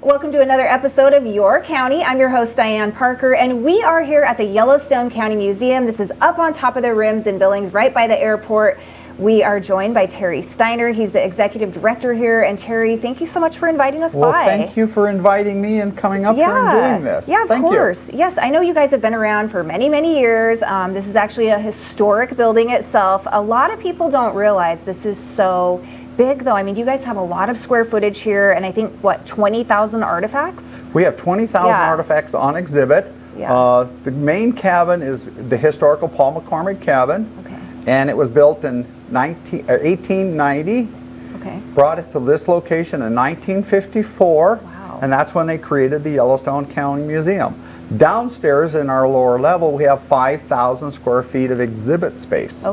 Welcome to another episode of Your County. I'm your host, Diane Parker, and we are here at the Yellowstone County Museum. This is up on top of the rims in Billings, right by the airport. We are joined by Terry Steiner. He's the executive director here. And Terry, thank you so much for inviting us by. Well, thank you for inviting me and coming up here and doing this. Yeah, of course. Yes, I know you guys have been around for many, many years. This is actually a historic building itself. A lot of people don't realize this is so big, though. I mean, you guys have a lot of square footage here, and I think, what, 20,000 artifacts? We have 20,000 artifacts on exhibit. Yeah. The main cabin is the historical Paul McCormick cabin, and it was built in 1890. Okay. Brought it to this location in 1954, Wow. and that's when they created the Yellowstone County Museum. Downstairs in our lower level, we have 5,000 square feet of exhibit space.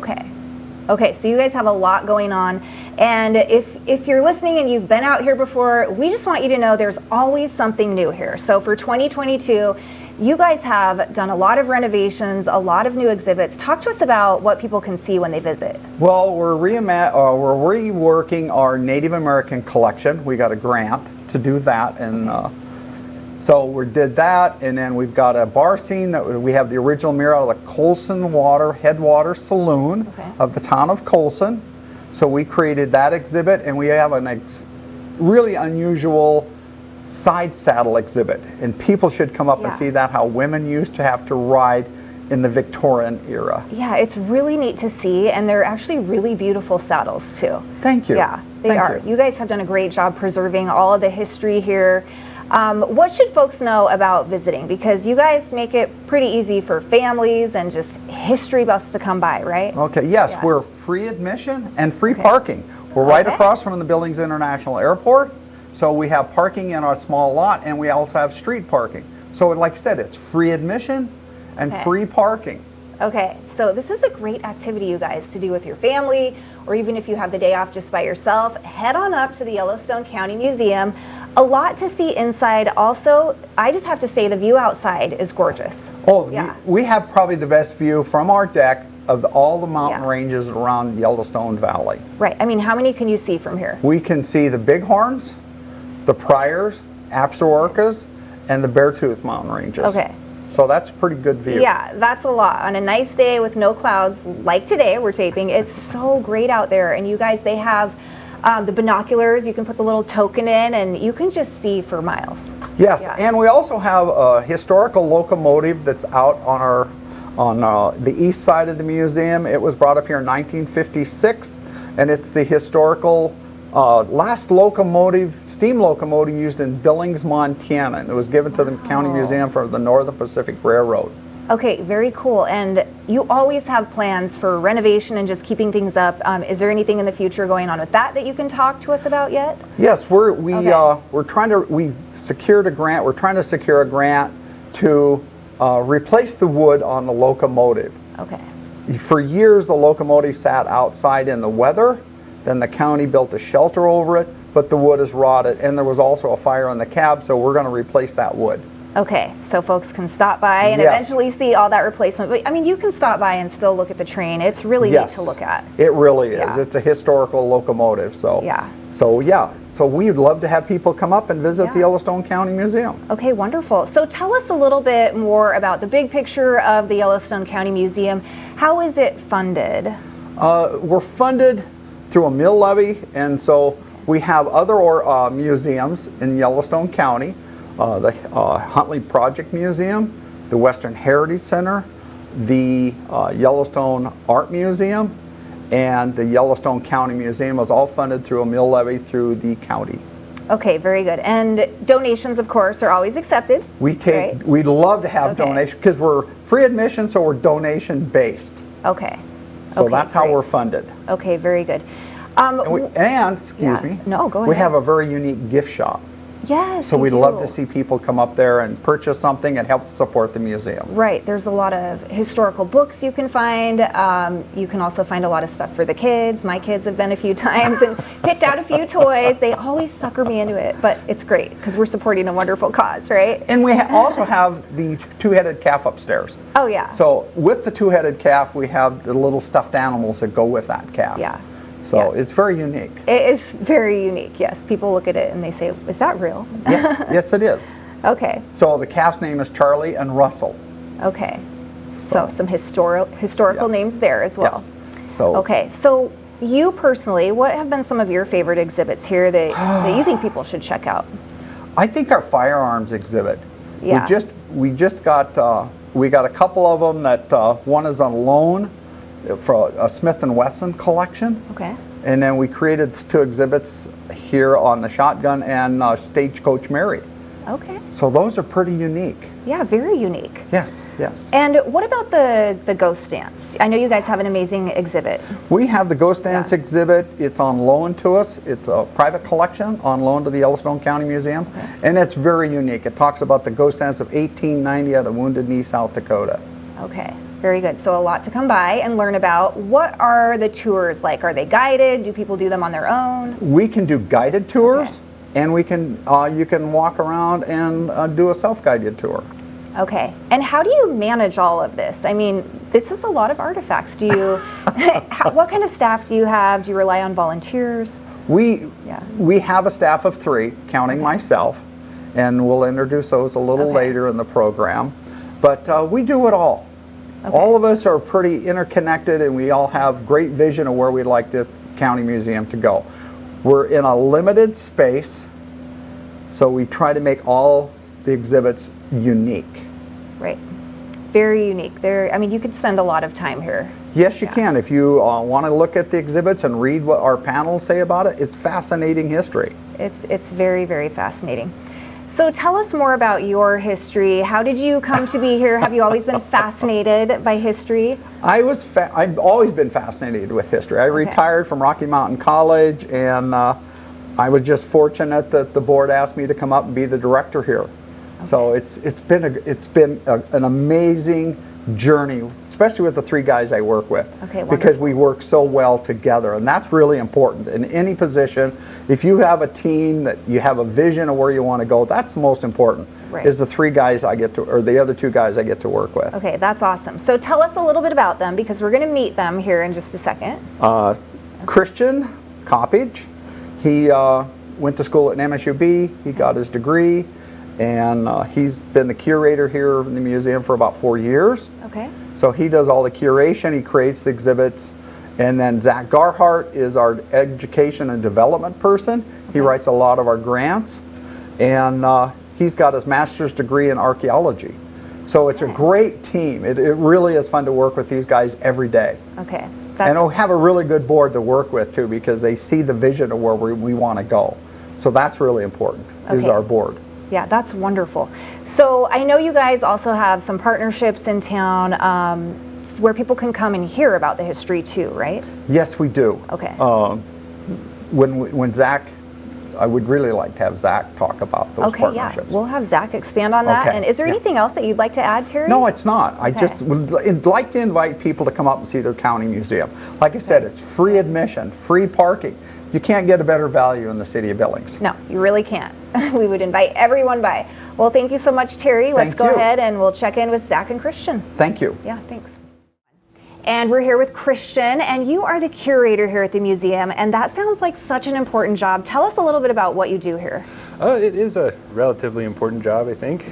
Okay, so you guys have a lot going on, and if you're listening and you've been out here before, we just want you to know there's always something new here. So for 2022, you guys have done a lot of renovations, a lot of new exhibits. Talk to us about what people can see when they visit. Well, we're reworking our Native American collection. We got a grant to do that, and so we did that, and then we've got a bar scene that we have the original mirror out of the Colson Headwater Saloon of the town of Colson. So we created that exhibit, and we have a really unusual side saddle exhibit, and people should come up and see that, how women used to have to ride in the Victorian era. Yeah, it's really neat to see, and they're actually really beautiful saddles too. Thank you. Yeah, they are. You guys have done a great job preserving all of the history here. What should folks know about visiting? Because you guys make it pretty easy for families and just history buffs to come by, right? Okay, yes, we're free admission and free parking. We're right across from the Billings International Airport, so we have parking in our small lot, and we also have street parking. So like I said, it's free admission and free parking. Okay, so this is a great activity, you guys, to do with your family, or even if you have the day off just by yourself. Head on up to the Yellowstone County Museum. A lot to see inside. Also, I just have to say the view outside is gorgeous. Oh, we have probably the best view from our deck of all the mountain ranges around Yellowstone Valley. Right, I mean, how many can you see from here? We can see the Bighorns, the Pryors, Absarokas, and the Beartooth mountain ranges. Okay. So that's a pretty good view. Yeah, that's a lot. On a nice day with no clouds, like today we're taping, it's so great out there. And you guys, they have the binoculars. You can put the little token in, and you can just see for miles. Yes, and we also have a historical locomotive that's out on the east side of the museum. It was brought up here in 1956, and it's the historical last steam locomotive used in Billings, Montana, and it was given to the County Museum for the Northern Pacific Railroad. Okay, very cool. And you always have plans for renovation and just keeping things up. Is there anything in the future going on with that you can talk to us about yet? Yes, we secured a grant. We're trying to secure a grant to replace the wood on the locomotive. Okay. For years, the locomotive sat outside in the weather. Then the county built a shelter over it, but the wood is rotted, and there was also a fire in the cab, so we're going to replace that wood. Okay, so folks can stop by and eventually see all that replacement. But I mean, you can stop by and still look at the train. It's really neat to look at. It really is. It's a historical locomotive. So so we'd love to have people come up and visit the Yellowstone County Museum. Okay, wonderful. So tell us a little bit more about the big picture of the Yellowstone County Museum. How is it funded? We're funded through a mill levy, and so we have other museums in Yellowstone County. The Huntley Project Museum, the Western Heritage Center, the Yellowstone Art Museum, and the Yellowstone County Museum was all funded through a mill levy through the county. Okay, very good. And donations, of course, are always accepted. We'd love to have donations because we're free admission, so we're donation based. Okay. So that's how we're funded. Okay, very good. Excuse me. No, go ahead. We have a very unique gift shop. Yes, so we'd love to see people come up there and purchase something and help support the museum. Right, there's a lot of historical books you can find. You can also find a lot of stuff for the kids. My kids have been a few times and picked out a few toys. They always sucker me into it, but it's great because we're supporting a wonderful cause, right? And we also have the two-headed calf upstairs. Oh yeah. So with the two-headed calf, we have the little stuffed animals that go with that calf. Yeah. So it's very unique. It is very unique, yes. People look at it and they say, is that real? Yes, yes it is. Okay. So the calf's name is Charlie and Russell. Okay. So some historical names there as well. Yes. So okay. So you personally, what have been some of your favorite exhibits here that you think people should check out? I think our firearms exhibit. Yeah. We just got we got a couple of them that one is on loan for a Smith & Wesson collection. Okay. And then we created 2 exhibits here on the shotgun and Stagecoach Mary. Okay. So those are pretty unique. Yeah, very unique. Yes, yes. And what about the ghost dance? I know you guys have an amazing exhibit. We have the ghost dance exhibit. It's on loan to us. It's a private collection on loan to the Yellowstone County Museum. Okay. And it's very unique. It talks about the ghost dance of 1890 out of Wounded Knee, South Dakota. Okay, very good. So a lot to come by and learn about. What are the tours like? Are they guided? Do people do them on their own? We can do guided tours. Okay. And we can, you can walk around and do a self-guided tour. Okay. And how do you manage all of this? I mean, this is a lot of artifacts. Do you, what kind of staff do you have? Do you rely on volunteers? We have a staff of 3, counting myself, and we'll introduce those a little later in the program. But we do it all. Okay. All of us are pretty interconnected, and we all have great vision of where we'd like the county museum to go. We're in a limited space, so we try to make all the exhibits unique. Right. Very unique. I mean, you could spend a lot of time here. Yes, you can. If you want to look at the exhibits and read what our panels say about it, it's fascinating history. It's very, very fascinating. So tell us more about your history. How did you come to be here? Have you always been fascinated by history? I've always been fascinated with history. I retired from Rocky Mountain College, and I was just fortunate that the board asked me to come up and be the director here. Okay. So it's been an amazing journey, especially with the 3 guys I work with, because we work so well together, and that's really important in any position. If you have a team that you have a vision of where you want to go, that's the most important. Right. Is the 3 guys I get to, or the other 2 guys I get to work with. Okay, that's awesome. So tell us a little bit about them, because we're going to meet them here in just a second. Christian Coppage, he went to school at MSUB. He got his degree. And he's been the curator here in the museum for about 4 years. Okay. So he does all the curation, he creates the exhibits. And then Zack is our education and development person. Okay. He writes a lot of our grants. And he's got his master's degree in archaeology. So it's a great team. It really is fun to work with these guys every day. Okay. And we have a really good board to work with too, because they see the vision of where we want to go. So that's really important, is our board. Yeah, that's wonderful. So I know you guys also have some partnerships in town where people can come and hear about the history too, right? Yes, we do. Okay. When Zack, I would really like to have Zack talk about those partnerships. Yeah, we'll have Zack expand on that. And is there anything else that you'd like to add, Terry? No, it's not. I just would like to invite people to come up and see their county museum. Like I said, it's free admission, free parking. You can't get a better value in the city of Billings. No, you really can't. We would invite everyone by. Well, thank you so much, Terry. Let's go ahead and we'll check in with Zack and Christian. Thank you. Yeah, thanks. And we're here with Christian, and you are the curator here at the museum, and that sounds like such an important job. Tell us a little bit about what you do here. It is a relatively important job, I think.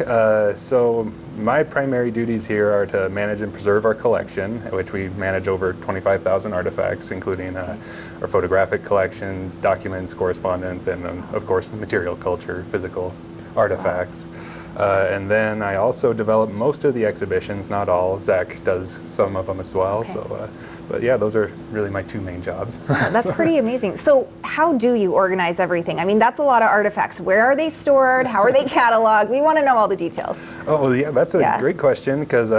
So my primary duties here are to manage and preserve our collection, which we manage over 25,000 artifacts, including our photographic collections, documents, correspondence, and of course material culture, physical artifacts. And then I also develop most of the exhibitions, not all. Zack does some of them as well. Okay. So, but yeah, those are really my 2 main jobs. That's pretty amazing. So how do you organize everything? I mean, that's a lot of artifacts. Where are they stored? How are they cataloged? We want to know all the details. Oh, yeah, that's a great question, because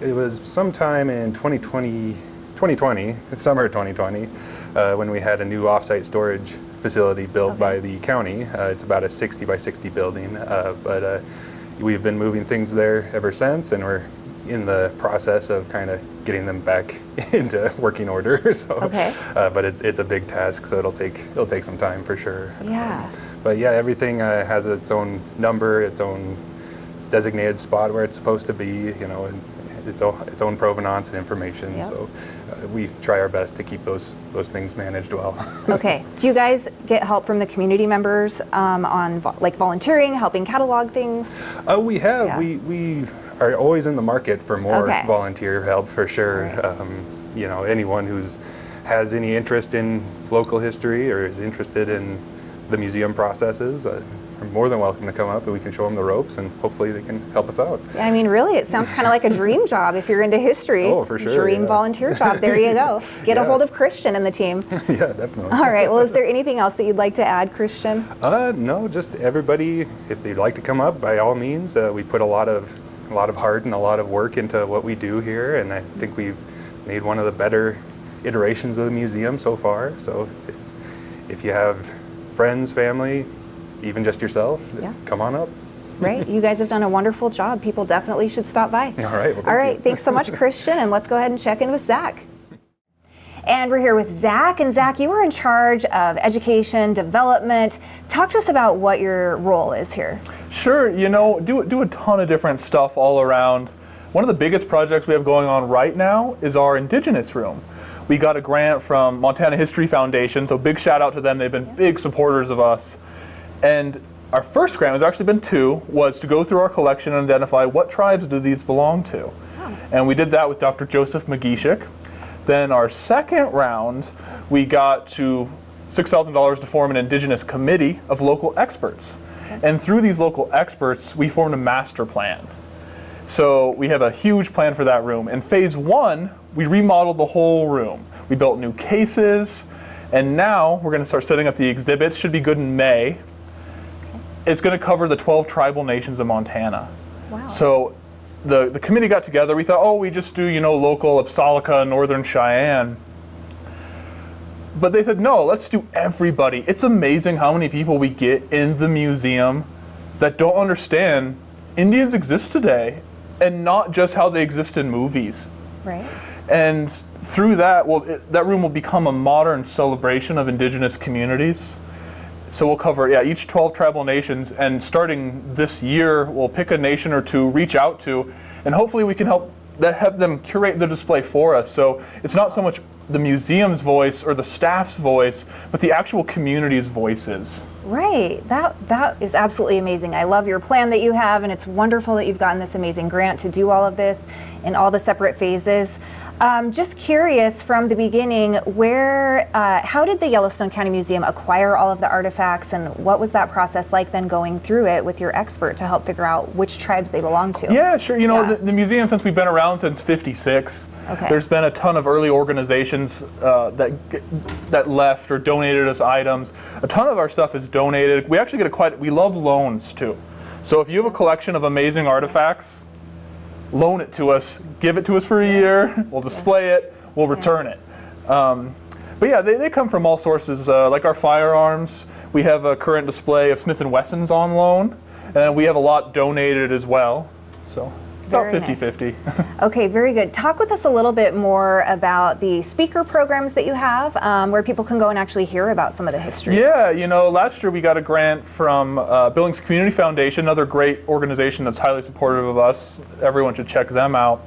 it was sometime in 2020, summer 2020, when we had a new offsite storage facility built by the county. It's about a 60 by 60 building, but we've been moving things there ever since, and we're in the process of kind of getting them back into working order. So, but it's a big task, so it'll take some time for sure. Yeah. But yeah, everything has its own number, its own designated spot where it's supposed to be, you know, its own provenance and information. Yep. So we try our best to keep those things managed well. Okay. Do you guys get help from the community members on like volunteering, helping catalog things? We have. Yeah. We are always in the market for more Okay. volunteer help for sure. Right. Anyone has any interest in local history or is interested in the museum processes are more than welcome to come up, and we can show them the ropes, and hopefully they can help us out. Yeah, I mean, really, it sounds kind of like a dream job if you're into history. Oh, for sure. Dream volunteer job. There you go. Get a Yeah. hold of Christian and the team. Yeah, definitely. All right. Well, is there anything else that you'd like to add, Christian? No, just everybody, if they'd like to come up, by all means. We put a lot of heart and a lot of work into what we do here, and I think we've made one of the better iterations of the museum so far. So if you have friends, family, even just yourself, just come on up. Right. You guys have done a wonderful job. People definitely should stop by. All right. Well, All right. Thanks so much, Christian. And let's go ahead and check in with Zack. And we're here with Zack. And Zack, you are in charge of education, development. Talk to us about what your role is here. Sure. Do a ton of different stuff all around. One of the biggest projects we have going on right now is our Indigenous room. We got a grant from Montana History Foundation, so big shout out to them. They've been big supporters of us. And our first grant, there's actually been two, was to go through our collection and identify what tribes do these belong to. Oh. And we did that with Dr. Joseph McGeeshik. Then our second round, we got to $6,000 to form an Indigenous committee of local experts. Okay. And through these local experts, we formed a master plan. So we have a huge plan for that room. In phase one, we remodeled the whole room. We built new cases, and now we're going to start setting up the exhibits. Should be good in May. It's going to cover the 12 tribal nations of Montana. Wow. So the committee got together. We thought, we just do, local Apsalica, Northern Cheyenne. But they said, no, let's do everybody. It's amazing how many people we get in the museum that don't understand Indians exist today, and not just how they exist in movies. Right. And through that, that room will become a modern celebration of Indigenous communities. So we'll cover each 12 tribal nations, and starting this year, we'll pick a nation or two, reach out to, and hopefully we can have them curate the display for us. So it's not so much the museum's voice or the staff's voice, but the actual community's voices. Right. That is absolutely amazing. I love your plan that you have, and it's wonderful that you've gotten this amazing grant to do all of this in all the separate phases. Just curious from the beginning, how did the Yellowstone County Museum acquire all of the artifacts, and what was that process like then going through it with your expert to help figure out which tribes they belong to? Yeah, sure. The museum, since we've been around since '56, there's been a ton of early organizations that left or donated us items. A ton of our stuff is donated. We actually we love loans too. So if you have a collection of amazing artifacts, loan it to us, give it to us for a year, we'll display it, we'll return it. But they come from all sources, like our firearms. We have a current display of Smith & Wessons on loan, and we have a lot donated as well. So about 50-50. Okay, very good. Talk with us a little bit more about the speaker programs that you have, where people can go and actually hear about some of the history. Yeah, last year we got a grant from Billings Community Foundation, another great organization that's highly supportive of us. Everyone should check them out.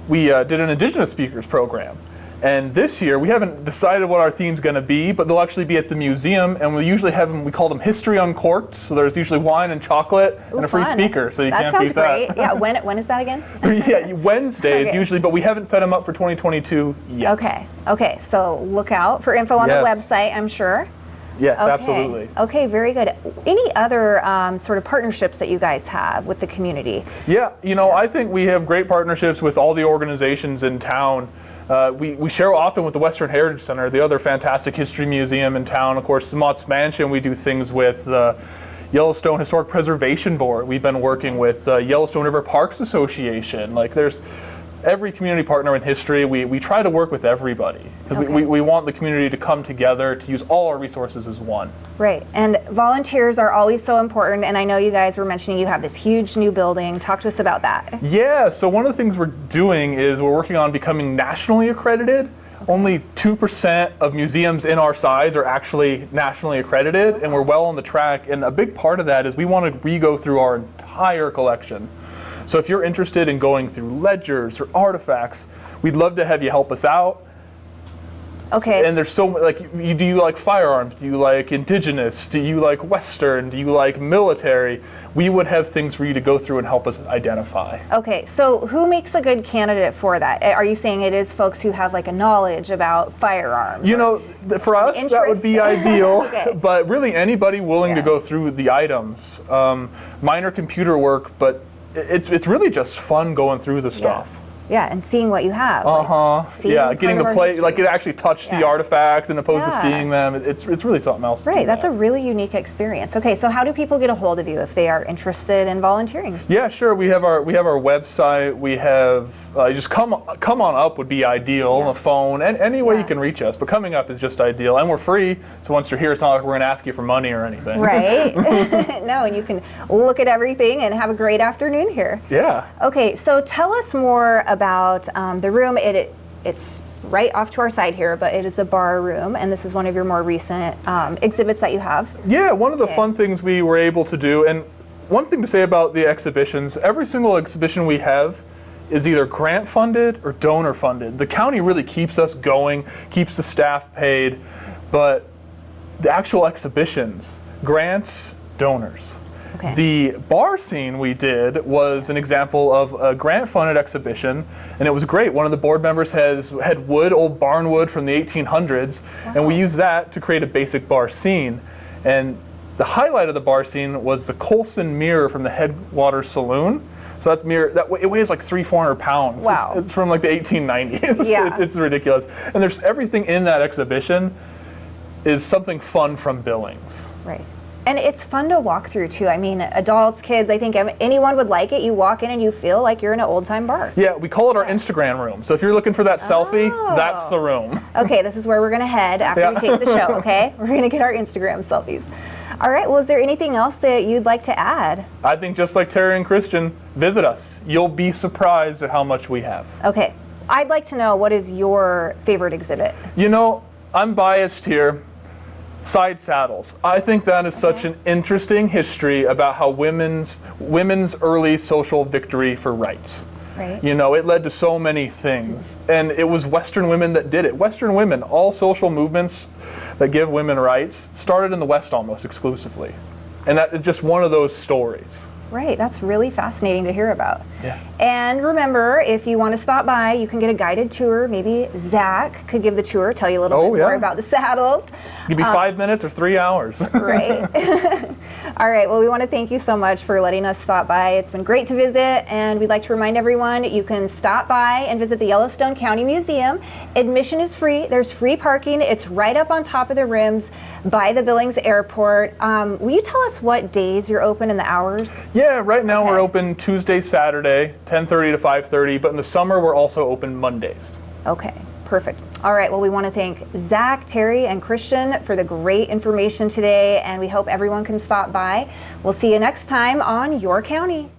We did an Indigenous Speakers program. And this year, we haven't decided what our theme's going to be, but they'll actually be at the museum, and we usually have them, we call them History Uncorked, so there's usually wine and chocolate and a free speaker, so you can't beat that. That sounds great. Yeah, when is that again? Yeah, Wednesdays usually, but we haven't set them up for 2022 yet. Okay, so look out for info on the website, I'm sure. Yes, absolutely. Okay, very good. Any other sort of partnerships that you guys have with the community? Yeah, I think we have great partnerships with all the organizations in town. We share often with the Western Heritage Center, the other fantastic history museum in town. Of course, Mott's Mansion, we do things with the Yellowstone Historic Preservation Board. We've been working with Yellowstone River Parks Association. Like there's every community partner in history. We try to work with everybody because we want the community to come together to use all our resources as one. Right, and volunteers are always so important, and I know you guys were mentioning you have this huge new building. Talk to us about that. Yeah, so one of the things we're doing is we're working on becoming nationally accredited. Only 2% of museums in our size are actually nationally accredited, and we're well on the track, and a big part of that is we want to re-go through our entire collection. So if you're interested in going through ledgers or artifacts, we'd love to have you help us out. Okay. And there's so like, do you like firearms? Do you like indigenous? Do you like Western? Do you like military? We would have things for you to go through and help us identify. Okay, so who makes a good candidate for that? Are you saying it is folks who have like a knowledge about firearms? You know, for us, that would be ideal, Okay. but really anybody willing to go through the items. Minor computer work, but it's really just fun going through the stuff. Yeah, and seeing what you have. Yeah, getting to play, like it actually touch the artifacts and opposed to Yeah. seeing them. It's really something else. Right, that's a really unique experience. Okay, so how do people get a hold of you if they are interested in volunteering? Yeah, sure. We have our website. We have just come on up would be ideal. A phone, and any way you can reach us. But coming up is just ideal, and we're free. So once you're here, it's not like we're going to ask you for money or anything. Right. No, and you can look at everything and have a great afternoon here. Yeah. Okay, so tell us more about the room. It's right off to our side here, but it is a bar room, and this is one of your more recent exhibits that you have. Yeah, one of the fun things we were able to do, and one thing to say about the exhibitions, every single exhibition we have is either grant funded or donor funded. The county really keeps us going, keeps the staff paid, but the actual exhibitions, grants, donors. Okay. The bar scene we did was an example of a grant-funded exhibition, and it was great. One of the board members had wood, old barn wood from the 1800s, and we used that to create a basic bar scene. And the highlight of the bar scene was the Colson mirror from the Headwater Saloon. So that's mirror, it weighs like 300-400 pounds. Wow. It's from like the 1890s. Yeah. It's ridiculous. And there's everything in that exhibition is something fun from Billings. Right. And it's fun to walk through too. I mean, adults, kids, I think anyone would like it. You walk in and you feel like you're in an old time bar. Yeah, we call it our Instagram room. So if you're looking for that selfie, that's the room. Okay, this is where we're gonna head after we take the show, okay? We're gonna get our Instagram selfies. All right, well, is there anything else that you'd like to add? I think just like Terry and Christian, visit us. You'll be surprised at how much we have. Okay, I'd like to know, what is your favorite exhibit? You know, I'm biased here. Side saddles. I think that is such an interesting history about how women's early social victory for rights. Right. You know, it led to so many things. And it was Western women that did it. Western women, all social movements that give women rights, started in the West almost exclusively. And that is just one of those stories. Right, that's really fascinating to hear about. Yeah. And remember, if you want to stop by, you can get a guided tour. Maybe Zach could give the tour, tell you a little bit more about the saddles. Give me 5 minutes or 3 hours. Right. All right, well, we want to thank you so much for letting us stop by. It's been great to visit, and we'd like to remind everyone you can stop by and visit the Yellowstone County Museum. Admission is free. There's free parking. It's right up on top of the rims by the Billings Airport. Will you tell us what days you're open and the hours? Yeah, right now we're open Tuesday, Saturday, 10:30 to 5:30, but in the summer we're also open Mondays. Okay, perfect. All right, well, we want to thank Zach, Terry, and Christian for the great information today, and we hope everyone can stop by. We'll see you next time on Your County.